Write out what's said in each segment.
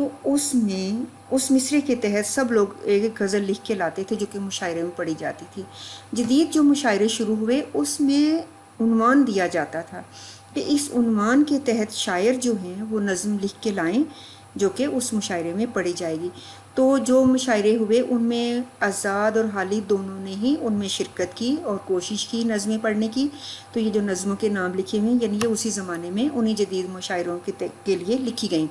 تو اس میں اس مصرے کے تحت سب لوگ ایک ایک غزل لکھ کے لاتے تھے جو کہ مشاعرے میں پڑھی جاتی تھی۔ جدید جو مشاعرے شروع ہوئے اس میں عنوان دیا جاتا تھا کہ اس عنوان کے تحت شاعر جو ہیں وہ نظم لکھ کے لائیں جو کہ اس مشاعرے میں پڑھی جائے گی۔ تو جو مشاعرے ہوئے ان میں آزاد اور حالی دونوں نے ہی ان میں شرکت کی اور کوشش کی نظمیں پڑھنے کی۔ تو یہ جو نظموں کے نام لکھے ہوئے ہیں یعنی یہ اسی زمانے میں انہیں جدید مشاعروں کے لیے لکھی گئیں۔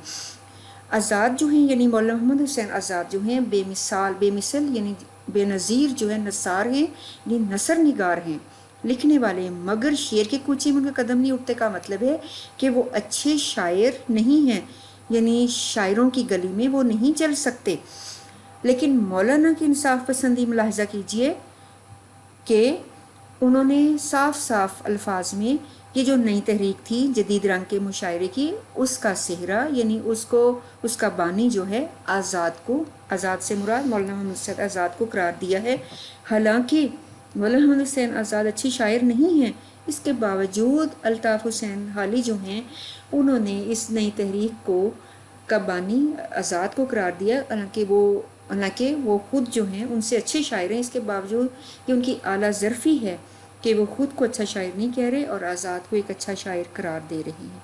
آزاد جو ہیں یعنی مولانا محمد حسین آزاد جو ہیں بے مثل یعنی بے نظیر جو ہے نثار ہیں، یعنی نثر نگار ہیں، لکھنے والے ہیں، مگر شعر کے کوچے میں ان کا قدم نہیں اٹھتے کا مطلب ہے کہ وہ اچھے شاعر نہیں ہیں، یعنی شاعروں کی گلی میں وہ نہیں چل سکتے۔ لیکن مولانا کی انصاف پسندی ملاحظہ کیجئے کہ انہوں نے صاف صاف الفاظ میں یہ جو نئی تحریک تھی جدید رنگ کے مشاعرے کی اس کا صحرا یعنی اس کا بانی جو ہے آزاد سے مراد مولانا محمد حسین آزاد کو قرار دیا ہے۔ حالانکہ مولانا محمد حسین آزاد اچھی شاعر نہیں ہیں، اس کے باوجود الطاف حسین حالی جو ہیں انہوں نے اس نئی تحریک کو کا بانی آزاد کو قرار دیا، حالانکہ وہ خود جو ہیں ان سے اچھے شاعر ہیں، اس کے باوجود کہ ان کی اعلیٰ ظرفی ہے کہ وہ خود کو اچھا شاعر نہیں کہہ رہے اور آزاد کو ایک اچھا شاعر قرار دے رہے ہیں۔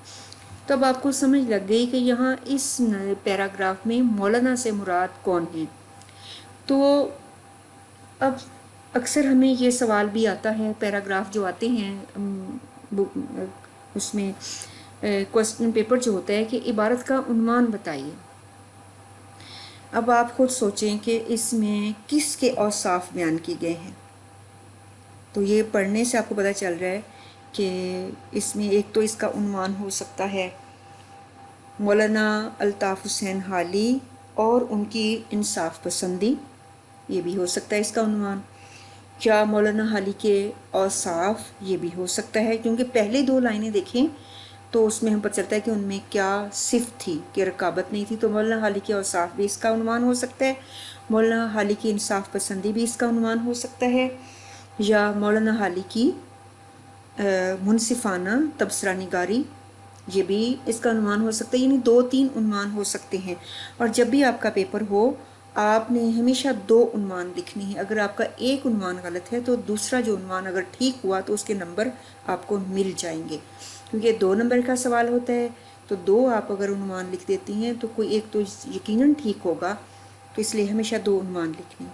تو اب آپ کو سمجھ لگ گئی کہ یہاں اس پیراگراف میں مولانا سے مراد کون ہیں۔ تو اب اکثر ہمیں یہ سوال بھی آتا ہے، پیراگراف جو آتے ہیں اس میں کوسچن پیپر جو ہوتا ہے کہ عبارت کا عنوان بتائیے۔ اب آپ خود سوچیں کہ اس میں کس کے اوصاف بیان کیے گئے ہیں۔ تو یہ پڑھنے سے آپ کو پتہ چل رہا ہے کہ اس میں ایک تو اس کا عنوان ہو سکتا ہے مولانا الطاف حسین حالی اور ان کی انصاف پسندی، یہ بھی ہو سکتا ہے اس کا عنوان۔ کیا مولانا حالی کے اوصاف، یہ بھی ہو سکتا ہے، کیونکہ پہلے دو لائنیں دیکھیں تو اس میں ہم پتہ چلتا ہے کہ ان میں کیا صفت تھی کہ رقابت نہیں تھی، تو مولانا حالی کے اوصاف بھی اس کا عنوان ہو سکتا ہے۔ مولانا حالی کی انصاف پسندی بھی اس کا عنوان ہو سکتا ہے، یا مولانا حالی کی منصفانہ تبصرہ نگاری، یہ بھی اس کا عنوان ہو سکتا ہے۔ یعنی 2-3 عنوان ہو سکتے ہیں، اور جب بھی آپ کا پیپر ہو آپ نے ہمیشہ 2 عنوان لکھنے ہیں۔ اگر آپ کا ایک عنوان غلط ہے تو دوسرا جو عنوان اگر ٹھیک ہوا تو اس کے نمبر آپ کو مل جائیں گے، کیونکہ 2 نمبر کا سوال ہوتا ہے، تو 2 آپ اگر عنوان لکھ دیتی ہیں تو کوئی ایک تو یقیناً ٹھیک ہوگا، تو اس لیے ہمیشہ 2 عنوان لکھنے۔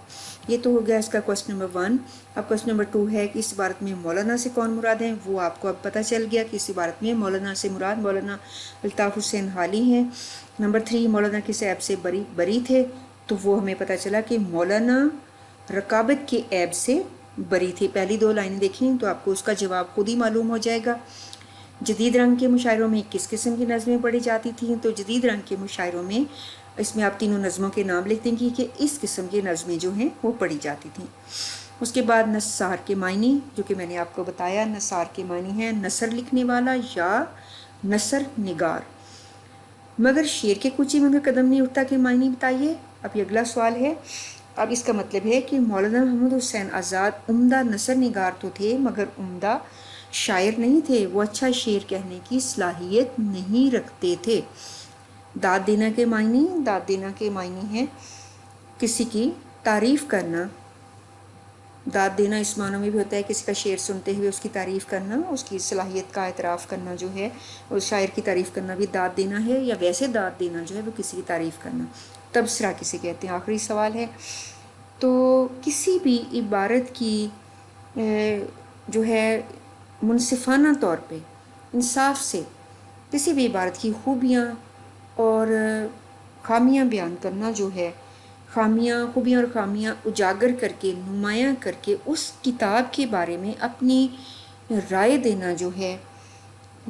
یہ تو ہو گیا اس کا کوسچن نمبر 1۔ اب کوسچن نمبر 2 ہے کہ اس عبارت میں مولانا سے کون مراد ہیں، وہ آپ کو اب پتہ چل گیا کہ اس عبارت میں مولانا سے مراد مولانا الطاف حسین حالی ہیں۔ نمبر 3 مولانا کس عیب سے بری تھے، تو وہ ہمیں پتہ چلا کہ مولانا رقابت کے عیب سے بری تھے۔ پہلی 2 لائنیں دیکھیں تو آپ کو اس کا جواب خود ہی معلوم ہو جائے گا۔ جدید رنگ کے مشاعروں میں کس قسم کی نظمیں پڑھی جاتی تھیں، تو جدید رنگ کے مشاعروں میں اس میں آپ تینوں نظموں کے نام لکھ دیں گی کہ اس قسم کی نظمیں جو ہیں وہ پڑھی جاتی تھیں۔ اس کے بعد نثار کے معنی، جو کہ میں نے آپ کو بتایا، نثار کے معنی ہیں نثر لکھنے والا یا نثر نگار۔ مگر شعر کے کوچے میں قدم نہیں اٹھتا کہ معنی بتائیے۔ اب یہ اگلا سوال ہے۔ اب اس کا مطلب ہے کہ مولانا محمد حسین آزاد عمدہ نثر نگار تو تھے مگر عمدہ شاعر نہیں تھے، وہ اچھا شعر کہنے کی صلاحیت نہیں رکھتے تھے۔ داد دینا کے معنی ہیں کسی کی تعریف کرنا۔ داد دینا اس معنی میں بھی ہوتا ہے کسی کا شعر سنتے ہوئے اس کی تعریف کرنا، اس کی صلاحیت کا اعتراف کرنا جو ہے، اس شاعر کی تعریف کرنا بھی داد دینا ہے، یا ویسے داد دینا جو ہے وہ کسی کی تعریف کرنا۔ تبصرہ کسے کہتے ہیں، آخری سوال ہے۔ تو کسی بھی عبارت کی جو ہے منصفانہ طور پہ انصاف سے کسی بھی عبارت کی خوبیاں اور خامیاں بیان کرنا جو ہے، خوبیاں اور خامیاں اجاگر کر کے، نمایاں کر کے اس کتاب کے بارے میں اپنی رائے دینا جو ہے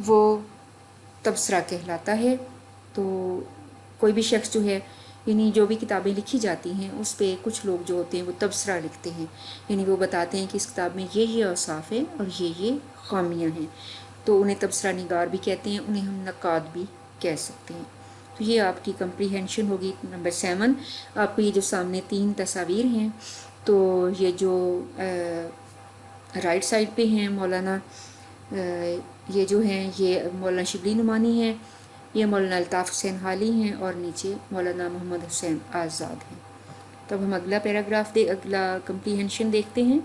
وہ تبصرہ کہلاتا ہے۔ تو کوئی بھی شخص جو ہے، یعنی جو بھی کتابیں لکھی جاتی ہیں اس پہ کچھ لوگ جو ہوتے ہیں وہ تبصرہ لکھتے ہیں، یعنی وہ بتاتے ہیں کہ اس کتاب میں یہ اوصاف ہیں اور یہ خامیاں ہیں، تو انہیں تبصرہ نگار بھی کہتے ہیں، انہیں ہم نقاد بھی کہہ سکتے ہیں۔ تو یہ آپ کی کمپریہنشن ہوگی۔ نمبر 7 آپ کو یہ جو سامنے 3 تصاویر ہیں، تو یہ جو رائٹ سائڈ پہ ہیں مولانا، یہ جو ہیں یہ مولانا شبلی نعمانی ہیں، یہ مولانا الطاف حسین حالی ہیں اور نیچے مولانا محمد حسین آزاد ہیں۔ تو اب ہم اگلا پیراگراف اگلا کمپریہنشن دیکھتے ہیں۔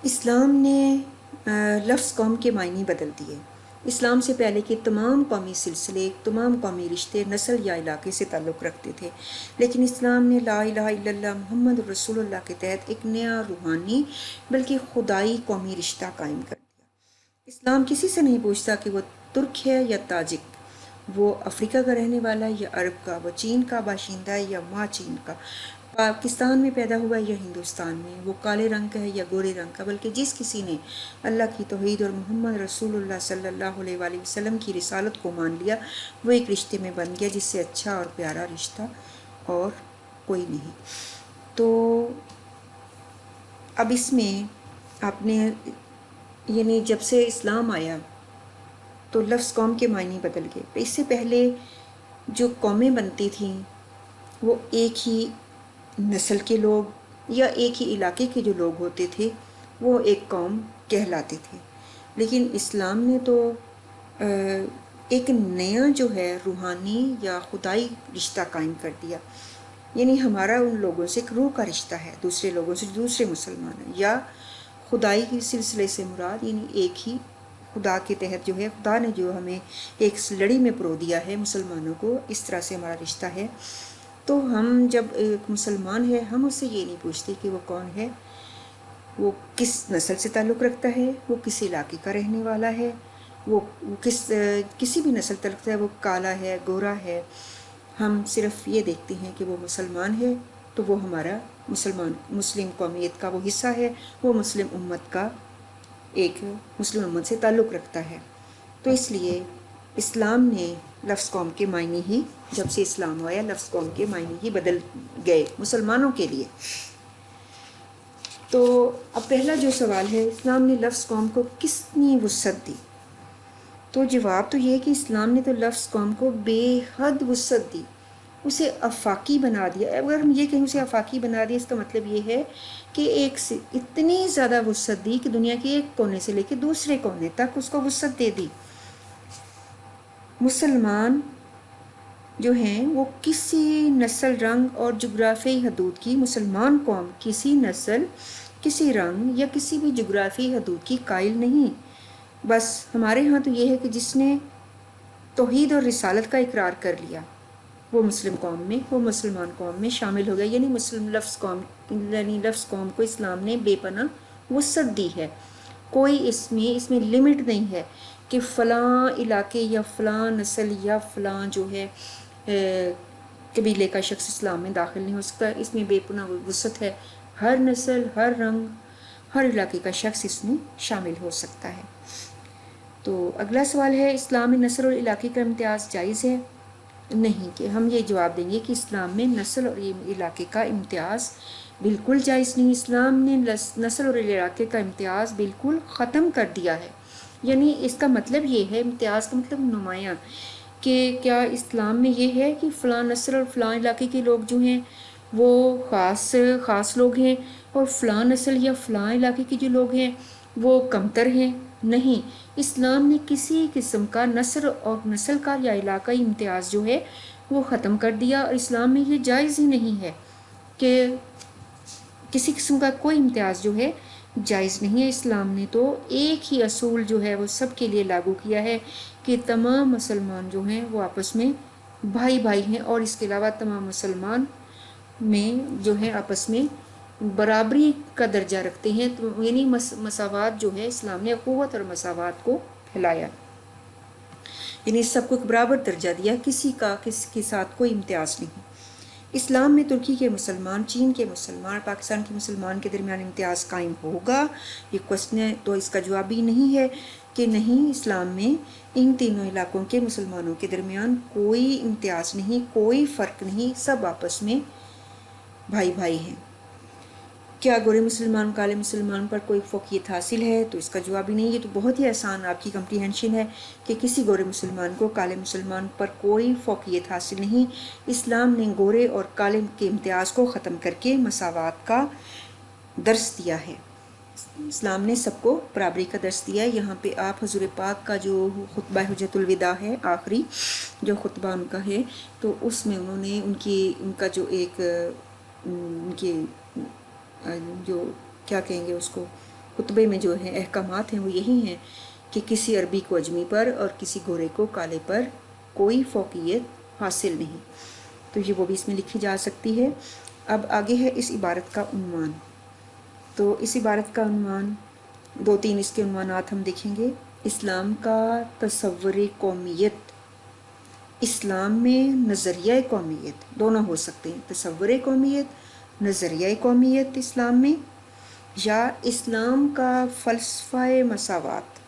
اسلام نے لفظ قوم کے معنی بدل دیے۔ اسلام سے پہلے کے تمام قومی سلسلے، تمام قومی رشتے نسل یا علاقے سے تعلق رکھتے تھے، لیکن اسلام نے لا الہ الا اللہ محمد رسول اللہ کے تحت ایک نیا روحانی بلکہ خدائی قومی رشتہ قائم کر دیا۔ اسلام کسی سے نہیں پوچھتا کہ وہ ترک ہے یا تاجک، وہ افریقہ کا رہنے والا ہے یا عرب کا، وہ چین کا باشندہ ہے یا ماں چین کا، پاکستان میں پیدا ہوا ہے یا ہندوستان میں، وہ کالے رنگ کا ہے یا گورے رنگ کا، بلکہ جس کسی نے اللہ کی توحید اور محمد رسول اللہ صلی اللہ علیہ وآلہ وسلم کی رسالت کو مان لیا، وہ ایک رشتے میں بن گیا جس سے اچھا اور پیارا رشتہ اور کوئی نہیں۔ تو اب اس میں آپ نے یعنی جب سے اسلام آیا تو لفظ قوم کے معنی بدل گئے۔ اس سے پہلے جو قومیں بنتی تھیں وہ ایک ہی نسل کے لوگ یا ایک ہی علاقے کے جو لوگ ہوتے تھے وہ ایک قوم کہلاتے تھے، لیکن اسلام نے تو ایک نیا جو ہے روحانی یا خدائی رشتہ قائم کر دیا، یعنی ہمارا ان لوگوں سے ایک روح کا رشتہ ہے، دوسرے لوگوں سے دوسرے مسلمان ہیں، یا خدائی کے سلسلے سے مراد یعنی ایک ہی خدا کے تحت جو ہے خدا نے جو ہمیں ایک لڑی میں پرو دیا ہے مسلمانوں کو، اس طرح سے ہمارا رشتہ ہے۔ تو ہم جب ایک مسلمان ہے ہم اس سے یہ نہیں پوچھتے کہ وہ کون ہے، وہ کس نسل سے تعلق رکھتا ہے، وہ کس علاقے کا رہنے والا ہے، وہ کسی بھی نسل تعلق رکھتا ہے، وہ کالا ہے گورا ہے، ہم صرف یہ دیکھتے ہیں کہ وہ مسلمان ہے تو وہ ہمارا مسلم قومیت کا وہ حصہ ہے، وہ مسلم امت کا ایک مسلم امت سے تعلق رکھتا ہے۔ تو اس لیے اسلام نے لفظ قوم کے معنی ہی جب سے اسلام آیا لفظ قوم کے معنی ہی بدل گئے مسلمانوں کے لیے۔ تو اب پہلا جو سوال ہے، اسلام نے لفظ قوم کو کتنی وسعت دی؟ تو جواب تو یہ ہے کہ اسلام نے تو لفظ قوم کو بے حد وسعت دی، اسے آفاقی بنا دیا۔ اگر ہم یہ کہیں اسے آفاقی بنا دیا، اس کا مطلب یہ ہے کہ ایک سے اتنی زیادہ وسعت دی کہ دنیا کے ایک کونے سے لے کے دوسرے کونے تک اس کو وسعت دے دی۔ مسلمان جو ہیں وہ کسی نسل، رنگ اور جغرافیائی حدود کی، مسلمان قوم کسی نسل، کسی رنگ یا کسی بھی جغرافیائی حدود کی قائل نہیں۔ بس ہمارے ہاں تو یہ ہے کہ جس نے توحید اور رسالت کا اقرار کر لیا وہ مسلم قوم میں، وہ مسلمان قوم میں شامل ہو گیا، یعنی لفظ قوم کو اسلام نے بے پناہ وسعت دی ہے۔ کوئی اس میں لمٹ نہیں ہے کہ فلاں علاقے یا فلاں نسل یا فلاں جو ہے قبیلے کا شخص اسلام میں داخل نہیں ہو سکتا۔ اس میں بے پناہ وسعت ہے، ہر نسل، ہر رنگ، ہر علاقے کا شخص اس میں شامل ہو سکتا ہے۔ تو اگلا سوال ہے، اسلام میں نسل اور علاقے کا امتیاز جائز ہے؟ نہیں، کہ ہم یہ جواب دیں گے کہ اسلام میں نسل اور علاقے کا امتیاز بالکل جائز نہیں۔ اسلام نے نسل اور علاقے کا امتیاز بالکل ختم کر دیا ہے، یعنی اس کا مطلب یہ ہے، امتیاز کا مطلب نمایاں، کہ کیا اسلام میں یہ ہے کہ فلاں نسل اور فلاں علاقے کے لوگ جو ہیں وہ خاص لوگ ہیں اور فلاں نسل یا فلاں علاقے کے جو لوگ ہیں وہ کمتر ہیں؟ نہیں، اسلام نے کسی قسم کا نسل کا یا علاقائی امتیاز جو ہے وہ ختم کر دیا، اور اسلام میں یہ جائز ہی نہیں ہے کہ کسی قسم کا کوئی امتیاز جو ہے جائز نہیں ہے۔ اسلام نے تو ایک ہی اصول جو ہے وہ سب کے لیے لاگو کیا ہے کہ تمام مسلمان جو ہیں وہ آپس میں بھائی بھائی ہیں، اور اس کے علاوہ تمام مسلمان میں جو ہے آپس میں برابری کا درجہ رکھتے ہیں، یعنی مساوات جو ہے، اسلام نے قوت اور مساوات کو پھیلایا، یعنی سب کو برابر درجہ دیا، کسی کے ساتھ کوئی امتیاز نہیں۔ اسلام میں ترکی کے مسلمان، چین کے مسلمان، پاکستان کے مسلمان کے درمیان امتیاز قائم ہوگا؟ یہ کوشچن ہے تو اس کا جواب بھی نہیں ہے کہ نہیں، اسلام میں ان تینوں علاقوں کے مسلمانوں کے درمیان کوئی امتیاز نہیں، کوئی فرق نہیں، سب آپس میں بھائی بھائی ہیں۔ کیا گورے مسلمان کالے مسلمان پر کوئی فوقیت حاصل ہے؟ تو اس کا جواب ہی نہیں۔ یہ تو بہت ہی آسان آپ کی کمپریہنشن ہے کہ کسی گورے مسلمان کو کالے مسلمان پر کوئی فوقیت حاصل نہیں۔ اسلام نے گورے اور کالے کے امتیاز کو ختم کر کے مساوات کا درس دیا ہے۔ اسلام نے سب کو برابری کا درس دیا ہے۔ یہاں پہ آپ حضور پاک کا جو خطبہ حجۃ الوداع ہے، آخری جو خطبہ ان کا ہے، تو اس میں انہوں نے ان کا جو ایک ان کی جو کیا کہیں گے اس کو، خطبے میں جو ہے احکامات ہیں وہ یہی ہیں کہ کسی عربی کو اجمی پر اور کسی گورے کو کالے پر کوئی فوقیت حاصل نہیں۔ تو یہ وہ بھی اس میں لکھی جا سکتی ہے۔ اب آگے ہے اس عبارت کا عنوان۔ تو اس عبارت کا عنوان، دو تین اس کے عنوانات ہم دیکھیں گے۔ اسلام کا تصور قومیت، اسلام میں نظریہ قومیت، دونوں ہو سکتے ہیں، تصور قومیت، نظریہ قومیت اسلام میں، یا اسلام کا فلسفہ مساوات،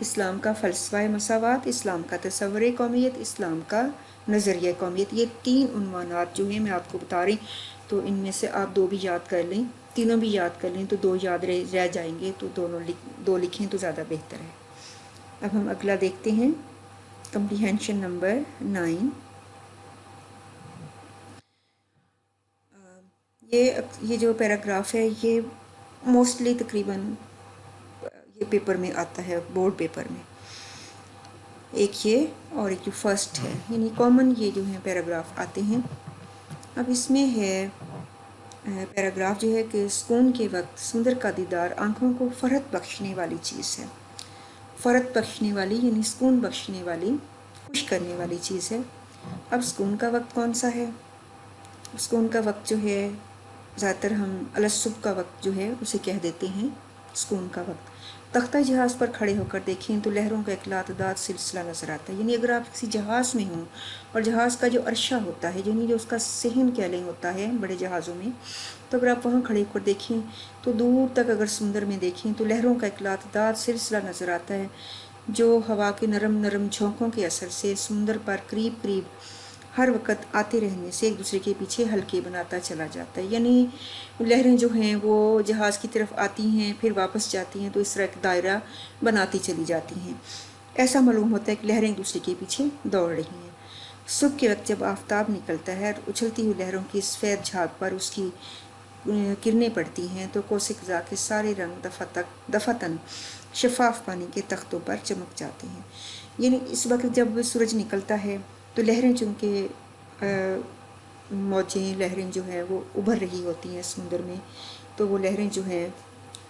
اسلام کا فلسفہ مساوات، اسلام کا تصور قومیت، اسلام کا نظریہ قومیت۔ یہ تین عنوانات جو ہیں میں آپ کو بتا رہی، تو ان میں سے آپ دو بھی یاد کر لیں، تینوں بھی یاد کر لیں تو دو یاد رہ جائیں گے، تو دو لکھیں تو زیادہ بہتر ہے۔ اب ہم اگلا دیکھتے ہیں، کمپریہنشن نمبر 9۔ یہ جو پیراگراف ہے یہ موسٹلی تقریباً یہ پیپر میں آتا ہے، بورڈ پیپر میں، ایک یہ اور ایک جو فرسٹ ہے، یعنی کامن یہ جو ہیں پیراگراف آتے ہیں۔ اب اس میں ہے پیراگراف جو ہے کہ سکون کے وقت سمندر کا دیدار آنکھوں کو فرحت بخشنے والی چیز ہے۔ فرحت بخشنے والی یعنی سکون بخشنے والی، خوش کرنے والی چیز ہے۔ اب سکون کا وقت کون سا ہے؟ سکون کا وقت جو ہے زیادہ تر ہم الصبح کا وقت جو ہے اسے کہہ دیتے ہیں سکون کا وقت۔ تختہ جہاز پر کھڑے ہو کر دیکھیں تو لہروں کا ایک لاتعداد سلسلہ نظر آتا ہے، یعنی اگر آپ کسی جہاز میں ہوں اور جہاز کا جو عرصہ ہوتا ہے، یعنی جو اس کا صحن کہہ لیں ہوتا ہے بڑے جہازوں میں، تو اگر آپ وہاں کھڑے ہو کر دیکھیں تو دور تک اگر سمندر میں دیکھیں تو لہروں کا ایک لاتعداد سلسلہ نظر آتا ہے، جو ہوا کے نرم نرم جھونکوں کے اثر سے سمندر پر قریب قریب ہر وقت آتے رہنے سے ایک دوسرے کے پیچھے حلقے بناتا چلا جاتا ہے۔ یعنی لہریں جو ہیں وہ جہاز کی طرف آتی ہیں پھر واپس جاتی ہیں، تو اس طرح ایک دائرہ بناتی چلی جاتی ہیں۔ ایسا معلوم ہوتا ہے کہ لہریں ایک دوسرے کے پیچھے دوڑ رہی ہیں۔ صبح کے وقت جب آفتاب نکلتا ہے اور اچھلتی ہوئی لہروں کی سفید جھاگ پر اس کی کرنیں پڑتی ہیں تو کوس قزح کے سارے رنگ دفعتاً شفاف پانی کے تختوں پر چمک جاتے ہیں۔ یعنی اس وقت جب سورج نکلتا ہے تو لہریں چونکہ موجیں لہریں جو ہیں وہ ابھر رہی ہوتی ہیں سمندر میں، تو وہ لہریں جو ہیں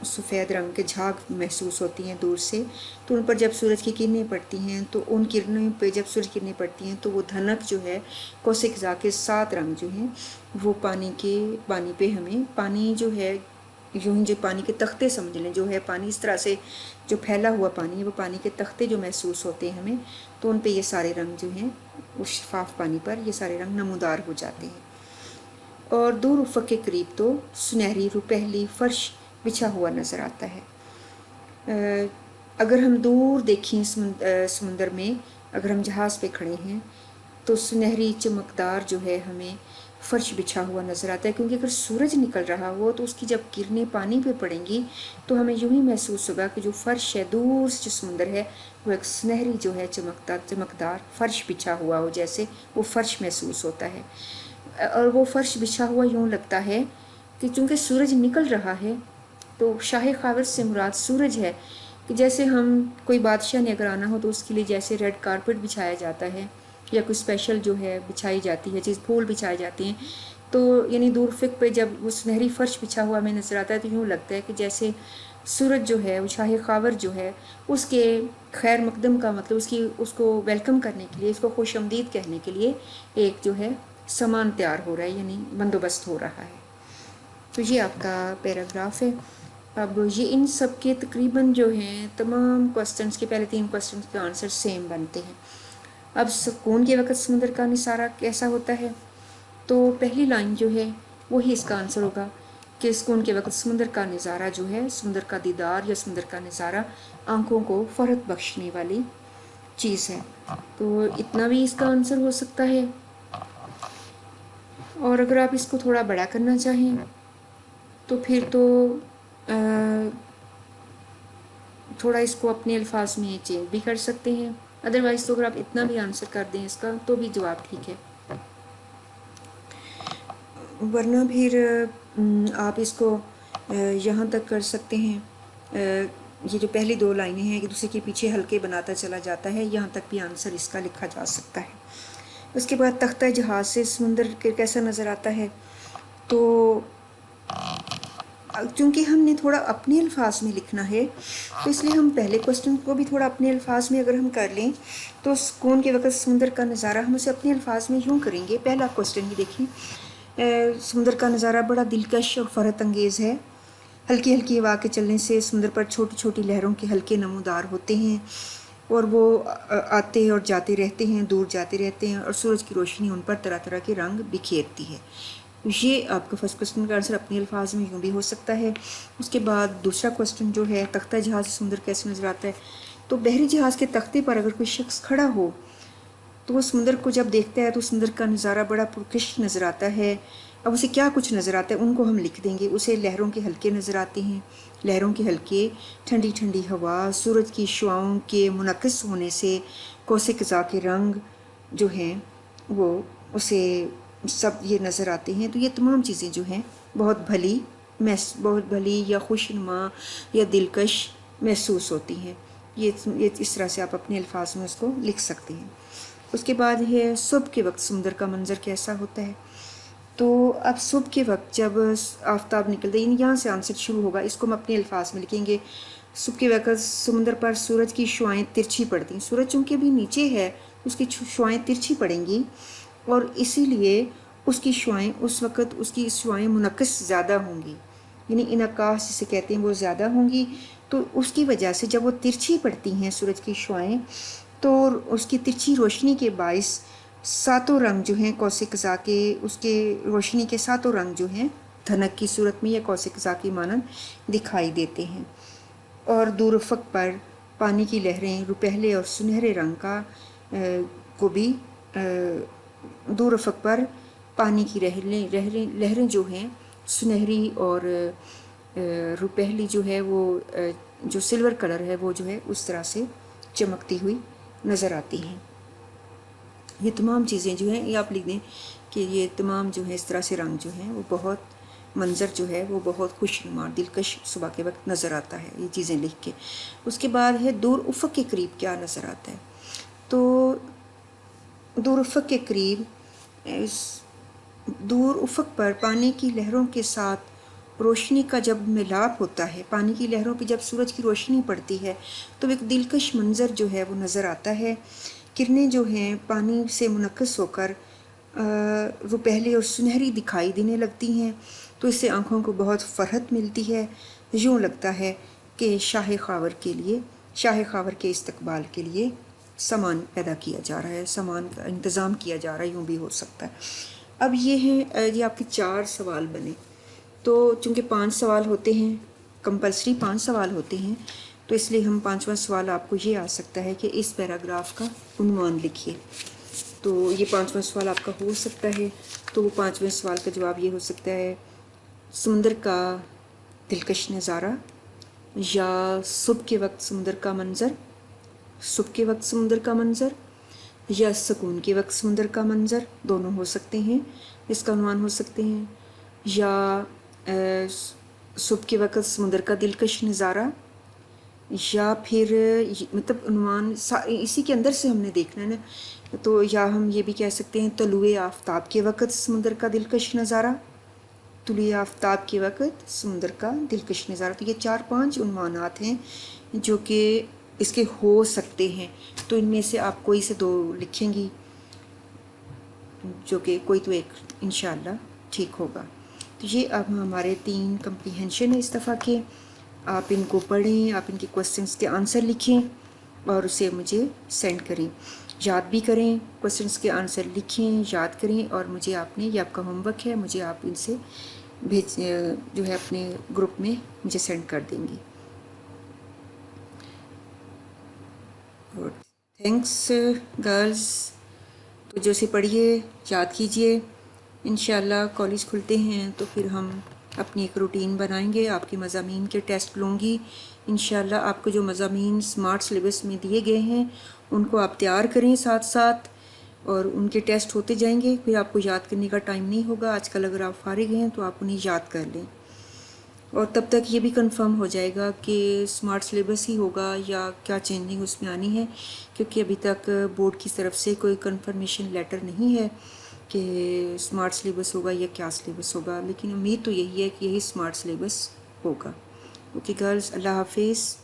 سفید رنگ کے جھاگ محسوس ہوتی ہیں دور سے، تو ان پر جب سورج کی کرنیں پڑتی ہیں تو ان کرنوں پہ جب سورج کی کرنیں پڑتی ہیں تو وہ دھنک جو ہے کوس قزح کے 7 رنگ جو ہیں وہ پانی پہ ہمیں پانی جو ہے یوں ہی جو پانی کے تختے سمجھ لیں، جو ہے پانی اس طرح سے جو پھیلا ہوا پانی ہے وہ پانی کے تختے جو محسوس ہوتے ہیں ہمیں، تو ان پہ یہ سارے رنگ جو ہیں اس شفاف پانی پر یہ سارے رنگ نمودار ہو جاتے ہیں۔ اور دور افق کے قریب تو سنہری روپہلی فرش بچھا ہوا نظر آتا ہے۔ اگر ہم دور دیکھیں سمندر میں، اگر ہم جہاز پہ کھڑے ہیں تو سنہری چمکدار جو ہے ہمیں فرش بچھا ہوا نظر آتا ہے، کیونکہ اگر سورج نکل رہا ہو تو اس کی جب کرنیں پانی پہ پڑیں گی تو ہمیں یوں ہی محسوس ہوگا کہ جو فرش ہے دور سے جو سمندر ہے وہ ایک سنہری جو ہے چمکدار فرش بچھا ہوا ہو، جیسے وہ فرش محسوس ہوتا ہے۔ اور وہ فرش بچھا ہوا یوں لگتا ہے کہ چونکہ سورج نکل رہا ہے تو شاہ خاور سے مراد سورج ہے، کہ جیسے ہم کوئی بادشاہ نے اگر آنا ہو تو اس کے لیے جیسے ریڈ کارپٹ بچھایا جاتا ہے یا کوئی اسپیشل جو ہے بچھائی جاتی ہے چیز، پھول بچھائے جاتے ہیں، تو یعنی دور افق پہ جب وہ سنہری فرش بچھا ہوا ہمیں نظر آتا ہے تو یوں لگتا ہے کہ جیسے سورج جو ہے وہ شاہ خاور جو ہے اس کے خیر مقدم کا مطلب اس کو ویلکم کرنے کے لیے، اس کو خوش آمدید کہنے کے لیے ایک جو ہے سامان تیار ہو رہا ہے، یعنی بندوبست ہو رہا ہے۔ تو یہ آپ کا پیراگراف ہے۔ اب یہ ان سب کے تقریباً جو ہیں تمام کوسچنس کے پہلے 3 کوسچنس کے آنسر سیم بنتے ہیں۔ اب سکون کے وقت سمندر کا نظارہ کیسا ہوتا ہے؟ تو پہلی لائن جو ہے وہی اس کا آنسر ہوگا کہ سکون کے وقت سمندر کا نظارہ جو ہے، سمندر کا دیدار یا سمندر کا نظارہ آنکھوں کو فرحت بخشنے والی چیز ہے۔ تو اتنا بھی اس کا آنسر ہو سکتا ہے۔ اور اگر آپ اس کو تھوڑا بڑا کرنا چاہیں تو پھر تو تھوڑا اس کو اپنے الفاظ میں چینج بھی کر سکتے ہیں، ادروائز تو اگر آپ اتنا بھی آنسر کر دیں اس کا تو بھی جواب ٹھیک ہے۔ ورنہ پھر آپ اس کو یہاں تک کر سکتے ہیں۔ یہ جو پہلی دو لائنیں ہیں ایک دوسرے کے پیچھے ہلکے بناتا چلا جاتا ہے، یہاں تک بھی آنسر اس کا لکھا جا سکتا ہے۔ اس کے بعد تختہ جہاز سے سمندر کیسا نظر آتا ہے، تو چونکہ ہم نے تھوڑا اپنے الفاظ میں لکھنا ہے تو اس لیے ہم پہلے کوسچن کو بھی تھوڑا اپنے الفاظ میں اگر ہم کر لیں تو سکون کے وقت سمندر کا نظارہ ہم اسے اپنے الفاظ میں یوں کریں گے۔ پہلا کوسچن ہی دیکھیں، سمندر کا نظارہ بڑا دلکش اور فرحت انگیز ہے۔ ہلکی ہلکی ہوا کے چلنے سے سمندر پر چھوٹی چھوٹی لہروں کے ہلکے نمودار ہوتے ہیں اور وہ آتے اور جاتے رہتے ہیں، دور جاتے رہتے ہیں، اور سورج کی روشنی ان پر طرح طرح کے رنگ بکھیرتی ہے۔ یہ آپ کا فرسٹ کوسچن کا آنسر اپنے الفاظ میں یوں بھی ہو سکتا ہے۔ اس کے بعد دوسرا کوسچن جو ہے، تختہ جہاز سے سمندر کیسے نظر آتا ہے، تو بحری جہاز کے تختے پر اگر کوئی شخص کھڑا ہو تو وہ سمندر کو جب دیکھتا ہے تو سمندر کا نظارہ بڑا پرکشش نظر آتا ہے۔ اب اسے کیا کچھ نظر آتا ہے ان کو ہم لکھ دیں گے۔ اسے لہروں کے حلقے نظر آتے ہیں، لہروں کے حلقے، ٹھنڈی ٹھنڈی ہوا، سورج کی شعاؤں کے منعکس ہونے سے کوسے قزح کے رنگ جو ہیں وہ اسے سب یہ نظر آتے ہیں۔ تو یہ تمام چیزیں جو ہیں بہت بھلی یا خوشنما یا دلکش محسوس ہوتی ہیں۔ یہ اس طرح سے آپ اپنے الفاظ میں اس کو لکھ سکتے ہیں۔ اس کے بعد ہے صبح کے وقت سمندر کا منظر کیسا ہوتا ہے، تو اب صبح کے وقت جب آفتاب نکلتا ہے، یہاں سے آنسر شروع ہوگا، اس کو ہم اپنے الفاظ میں لکھیں گے۔ صبح کے وقت سمندر پر سورج کی شعائیں ترچھی پڑتی ہیں۔ سورج چونکہ ابھی نیچے ہے اس کی شعائیں ترچھی پڑیں گی، اور اسی لیے اس کی شعائیں منعکس زیادہ ہوں گی، یعنی انعکاس جسے کہتے ہیں وہ زیادہ ہوں گی۔ تو اس کی وجہ سے جب وہ ترچھی پڑتی ہیں سورج کی شعائیں، تو اس کی ترچھی روشنی کے باعث ساتوں رنگ جو ہیں قوس قزح کے، اس کے روشنی کے ساتوں رنگ جو ہیں دھنک کی صورت میں یا قوس قزح کی مانند دکھائی دیتے ہیں۔ اور دور افق پر پانی کی لہریں روپہلے اور سنہرے رنگ کا کو بھی دور افق پر پانی کی لہریں جو ہیں سنہری اور روپہلی جو ہے وہ جو سلور کلر ہے وہ جو ہے اس طرح سے چمکتی ہوئی نظر آتی ہیں۔ یہ تمام چیزیں جو ہیں یہ آپ لکھ دیں کہ یہ تمام جو ہے اس طرح سے رنگ جو ہیں وہ بہت منظر جو ہے وہ بہت خوشنما دلکش صبح کے وقت نظر آتا ہے، یہ چیزیں لکھ کے۔ اس کے بعد ہے دور افق کے قریب کیا نظر آتا ہے، تو دور افق کے قریب دور افق پر پانی کی لہروں کے ساتھ روشنی کا جب ملاپ ہوتا ہے، پانی کی لہروں پہ جب سورج کی روشنی پڑتی ہے تو ایک دلکش منظر جو ہے وہ نظر آتا ہے۔ کرنیں جو ہیں پانی سے منعکس ہو کر روپہلی اور سنہری دکھائی دینے لگتی ہیں، تو اس سے آنکھوں کو بہت فرحت ملتی ہے۔ یوں لگتا ہے کہ شاہ خاور کے استقبال کے لیے سامان پیدا کیا جا رہا ہے، سامان کا انتظام کیا جا رہا ہے، یوں بھی ہو سکتا ہے۔ اب یہ آپ کے 4 سوال بنے، تو چونکہ 5 سوال ہوتے ہیں، کمپلسری 5 سوال ہوتے ہیں، تو اس لیے ہم 5واں سوال آپ کو یہ آ سکتا ہے کہ اس پیراگراف کا عنوان لکھیے۔ تو یہ 5واں سوال آپ کا ہو سکتا ہے، تو وہ 5ویں سوال کا جواب یہ ہو سکتا ہے سمندر کا دلکش نظارہ، یا صبح کے وقت سمندر کا منظر، صبح کے وقت سمندر کا منظر، یا سکون کے وقت سمندر کا منظر، دونوں ہو سکتے ہیں، اس کا عنوان ہو سکتے ہیں، یا صبح کے وقت سمندر کا دلکش نظارہ، یا پھر مطلب عنوان اسی کے اندر سے ہم نے دیکھنا ہے نا، تو یا ہم یہ بھی کہہ سکتے ہیں طلوع آفتاب کے وقت سمندر کا دلکش نظارہ، طلوع آفتاب کے وقت سمندر کا دلکش نظارہ۔ تو یہ 4-5 عنوانات ہیں جو کہ اس کے ہو سکتے ہیں، تو ان میں سے آپ کوئی سے 2 لکھیں گی، جو کہ کوئی تو ایک انشاءاللہ ٹھیک ہوگا۔ تو یہ اب ہمارے 3 کمپریہنشن ہے اس دفعہ کے، آپ ان کو پڑھیں، آپ ان کے کوسچنس کے آنسر لکھیں اور اسے مجھے سینڈ کریں، یاد بھی کریں، کوسچنس کے آنسر لکھیں، یاد کریں، اور مجھے آپ نے، یہ آپ کا ہوم ورک ہے، مجھے آپ ان سے جو ہے اپنے گروپ میں مجھے سینڈ کر دیں گی۔ تھینکس گرلز، تو جو سے پڑھیے، یاد کیجئے، انشاءاللہ کالج کھلتے ہیں تو پھر ہم اپنی ایک روٹین بنائیں گے، آپ کے مضامین کے ٹیسٹ لوں گی انشاءاللہ۔ آپ کو جو مضامین سمارٹ سلیبس میں دیے گئے ہیں ان کو آپ تیار کریں ساتھ ساتھ، اور ان کے ٹیسٹ ہوتے جائیں گے، پھر آپ کو یاد کرنے کا ٹائم نہیں ہوگا۔ آج کل اگر آپ فارغ ہیں تو آپ انہیں یاد کر لیں۔ اور تب تک یہ بھی کنفرم ہو جائے گا کہ اسمارٹ سلیبس ہی ہوگا یا کیا چینجنگ اس میں آنی ہے، کیونکہ ابھی تک بورڈ کی طرف سے کوئی کنفرمیشن لیٹر نہیں ہے کہ اسمارٹ سلیبس ہوگا یا کیا سلیبس ہوگا، لیکن امید تو یہی ہے کہ یہی اسمارٹ سلیبس ہوگا۔ اوکے گرلز، اللہ حافظ۔